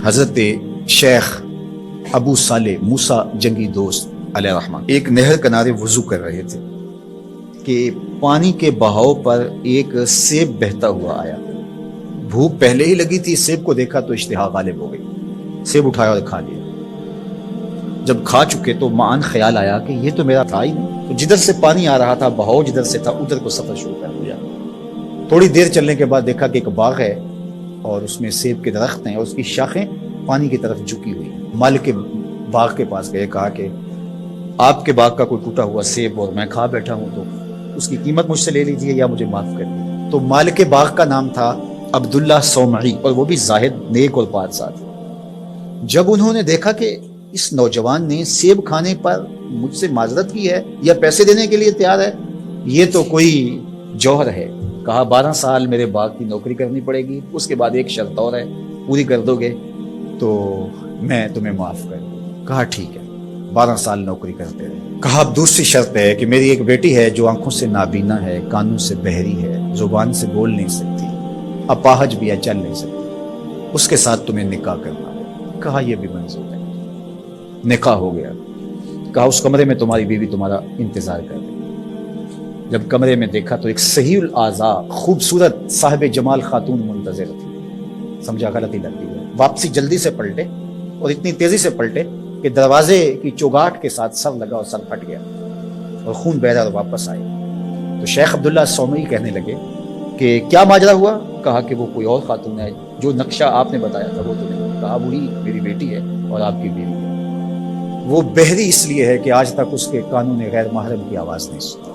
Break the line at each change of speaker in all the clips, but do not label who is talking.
حضرت شیخ ابو صالح موسیٰ جنگی دوست علیہ الرحمن ایک نہر کنارے وضو کر رہے تھے کہ پانی کے بہاؤ پر ایک سیب بہتا ہوا آیا۔ بھوک پہلے ہی لگی تھی، سیب کو دیکھا تو اشتہا غالب ہو گئی، سیب اٹھایا اور کھا لیا۔ جب کھا چکے تو معان خیال آیا کہ یہ تو میرا تھا ہی نہیں، تو جدھر سے پانی آ رہا تھا، بہاؤ جدھر سے تھا، ادھر کو سفر شروع کر دیا۔ تھوڑی دیر چلنے کے بعد دیکھا کہ ایک باغ ہے اور اس میں سیب کے درخت ہیں اور اس کی شاخیں پانی کی طرف جھکی ہوئی ہیں۔ مالک کے باغ کے پاس گئے، کہا کہ آپ کے باغ کا کوئی ٹوٹا ہوا سیب اور میں کھا بیٹھا ہوں، تو اس کی قیمت مجھ سے لے لیجیے یا مجھے معاف کر دیجیے۔ تو مالک کے باغ کا نام تھا عبداللہ صومعی، اور وہ بھی زاہد، نیک اور پارسا تھا۔ جب انہوں نے دیکھا کہ اس نوجوان نے سیب کھانے پر مجھ سے معذرت کی ہے یا پیسے دینے کے لیے تیار ہے، یہ تو کوئی جوہر ہے، کہا 12 سال میرے باغ کی نوکری کرنی پڑے گی، اس کے بعد ایک شرط اور ہے، پوری کر دو گے تو میں تمہیں معاف کر دوں۔ کہا ٹھیک ہے، 12 سال نوکری کرتے رہے۔ کہا اب دوسری شرط ہے کہ میری ایک بیٹی ہے جو آنکھوں سے نابینا ہے، کانوں سے بہری ہے، زبان سے بول نہیں سکتی، اپاہج بھی ہے، چل نہیں سکتی، اس کے ساتھ تمہیں نکاح کرنا ہے۔ کہا یہ بھی منظور ہے۔ نکاح ہو گیا۔ کہا اس کمرے میں تمہاری بیوی تمہارا انتظار کر رہی۔ جب کمرے میں دیکھا تو ایک صحیح الاعضاء خوبصورت صاحب جمال خاتون منتظر تھی۔ سمجھا غلطی لگ گئی ہے، واپسی جلدی سے پلٹے اور اتنی تیزی سے پلٹے کہ دروازے کی چوگاٹ کے ساتھ سر لگا اور سر پھٹ گیا اور خون بہ رہا اور واپس آئے۔ تو شیخ عبداللہ صومعی کہنے لگے کہ کیا ماجرا ہوا؟ کہا کہ وہ کوئی اور خاتون ہے، جو نقشہ آپ نے بتایا تھا وہ تو نہیں۔ کہا وہی میری بیٹی ہے اور آپ کی بیوی ہے۔ وہ بہری اس لیے ہے کہ آج تک اس کے کانوں نے غیر محرم کی آواز نہیں سنی۔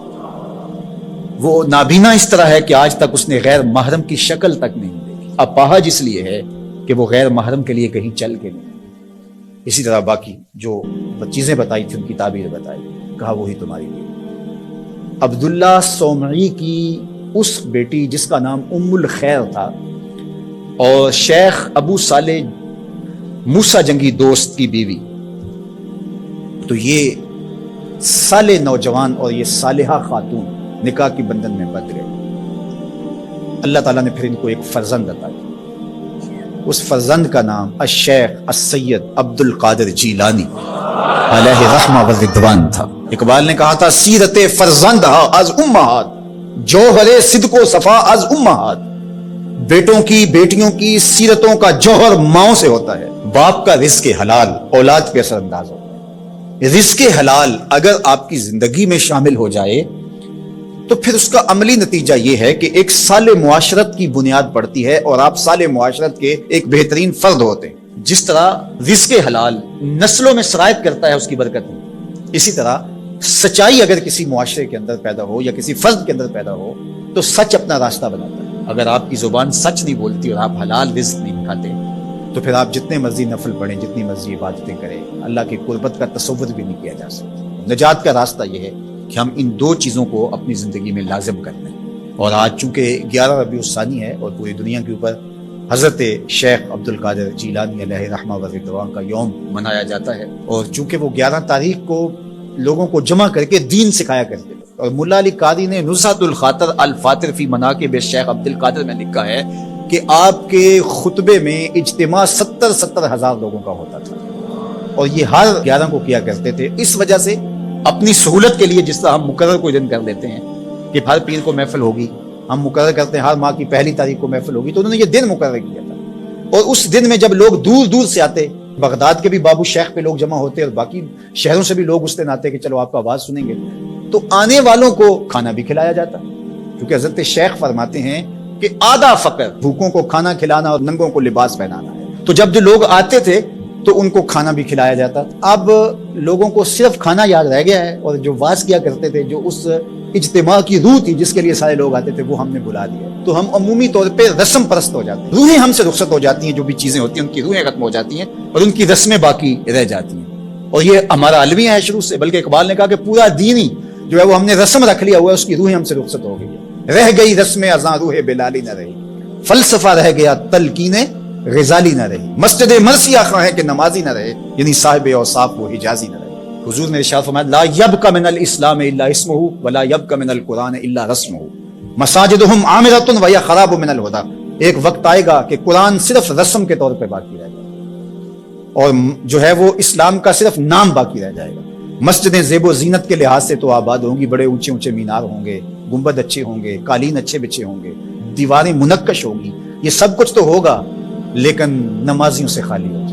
وہ نابینا اس طرح ہے کہ آج تک اس نے غیر محرم کی شکل تک نہیں دیکھی۔ اپاہج اس لیے ہے کہ وہ غیر محرم کے لیے کہیں چل کے نہیں۔ اسی طرح باقی جو چیزیں بتائی تھی ان کی تعبیر بتائی۔ کہا وہی تمہاری بیٹی۔ عبداللہ صومعی کی اس بیٹی جس کا نام ام الخیر تھا اور شیخ ابو صالح موسیٰ جنگی دوست کی بیوی، تو یہ صالح نوجوان اور یہ صالحہ خاتون نکاح کی بندھن میں بندھ گئے۔ اللہ تعالیٰ نے پھر ان کو ایک فرزند عطا کیا۔ اس فرزند کا نام الشیخ السید عبد القادر جیلانی علیہ رحمہ و رضوان تھا۔ اقبال نے کہا تھا سیرت فرزند از امہات، جوہر صدق و صفا از امہات۔ بیٹوں کی بیٹیوں کی سیرتوں کا جوہر ماؤں سے ہوتا ہے۔ باپ کا رزق حلال اولاد پہ اثر انداز ہوتا ہے۔ رزق حلال اگر آپ کی زندگی میں شامل ہو جائے تو پھر اس کا عملی نتیجہ یہ ہے کہ ایک صالح معاشرت کی بنیاد پڑتی ہے اور آپ صالح معاشرت کے ایک بہترین فرد ہوتے ہیں۔ جس طرح رزق حلال نسلوں میں سرایت کرتا ہے اس کی برکت میں، اسی طرح سچائی اگر کسی معاشرے کے اندر پیدا ہو یا کسی فرد کے اندر پیدا ہو تو سچ اپنا راستہ بناتا ہے۔ اگر آپ کی زبان سچ نہیں بولتی اور آپ حلال رزق نہیں کھاتے تو پھر آپ جتنے مرضی نفل پڑھیں، جتنی مرضی عبادتیں کریں، اللہ کی قربت کا تصور بھی نہیں کیا جا سکتا۔ نجات کا راستہ یہ ہے کہ ہم ان دو چیزوں کو اپنی زندگی میں لازم کر لیں۔ اور آج چونکہ 11 ربیع الثانی ہے اور پوری دنیا کے اوپر حضرت شیخ عبد القادر جیلانی علیہ رحمہ و رضوان کا یوم منایا جاتا ہے، اور چونکہ وہ 11 تاریخ کو لوگوں کو جمع کر کے دین سکھایا کرتے تھے، اور ملا علی قاری نے نزہۃ الخاطر الفاطر فی مناقب شیخ عبد القادر میں لکھا ہے کہ آپ کے خطبے میں اجتماع 70 ہزار لوگوں کا ہوتا تھا، اور یہ ہر 11 کو کیا کرتے تھے۔ اس وجہ سے اپنی سہولت کے لیے جس طرح ہم مقرر کوئی دن کر دیتے ہیں کہ ہر پیر کو محفل ہوگی، ہم مقرر کرتے ہیں ہر ماہ کی پہلی تاریخ کو محفل ہوگی، تو انہوں نے یہ دن مقرر کیا تھا۔ اور اس دن میں جب لوگ دور دور سے آتے، بغداد کے بھی بابو شیخ پہ لوگ جمع ہوتے اور باقی شہروں سے بھی لوگ اس دن آتے کہ چلو آپ کا آواز سنیں گے، تو آنے والوں کو کھانا بھی کھلایا جاتا، کیونکہ حضرت شیخ فرماتے ہیں کہ آدھا فقر بھوکوں کو کھانا کھلانا اور ننگوں کو لباس پہنانا ہے۔ تو جب جو لوگ آتے تھے تو ان کو کھانا بھی کھلایا جاتا۔ اب لوگوں کو صرف کھانا یاد رہ گیا ہے، اور جو واز کیا کرتے تھے، جو اس اجتماع کی روح تھی جس کے لیے سارے لوگ آتے تھے، وہ ہم نے بلا دیا۔ تو ہم عمومی طور پہ رسم پرست ہو جاتے ہیں، روحیں ہم سے رخصت ہو جاتی ہیں، جو بھی چیزیں ہوتی ہیں ان کی روحیں ختم ہو جاتی ہیں اور ان کی رسمیں باقی رہ جاتی ہیں۔ اور یہ ہمارا المیہ ہے شروع سے، بلکہ اقبال نے کہا کہ پورا دین ہی جو ہے وہ ہم نے رسم رکھ لیا ہوا ہے، اس کی روحیں ہم سے رخصت ہو گئی ہے۔ رہ گئی رسم اذاں روح بلالی نہ رہی، فلسفہ رہ گیا تلقین غزالی نہ رہی، مسجد مرثیہ خواہ ہے کہ نمازی نہ رہے، یعنی صاحب اوصاف وہ حجازی نہ رہے۔ حضور نے ارشاد فرمایا لا یبقى من الاسلام الا اسمہ ولا یبقى من القرآن الا رسمہ، مساجدہم عامرۃ وہی خراب من الہدی۔ ایک وقت آئے گا کہ قرآن صرف رسم کے طور پہ باقی رہے گا، اور جو ہے وہ اسلام کا صرف نام باقی رہ جائے گا. مسجدیں زیب و زینت کے لحاظ سے تو آباد ہوں گی، بڑے اونچے اونچے مینار ہوں گے، گنبد اچھے ہوں گے، قالین اچھے بچے ہوں گے، دیواریں منقش ہوگی، یہ سب کچھ تو ہوگا، لیکن نمازیوں سے خالی ہوگا.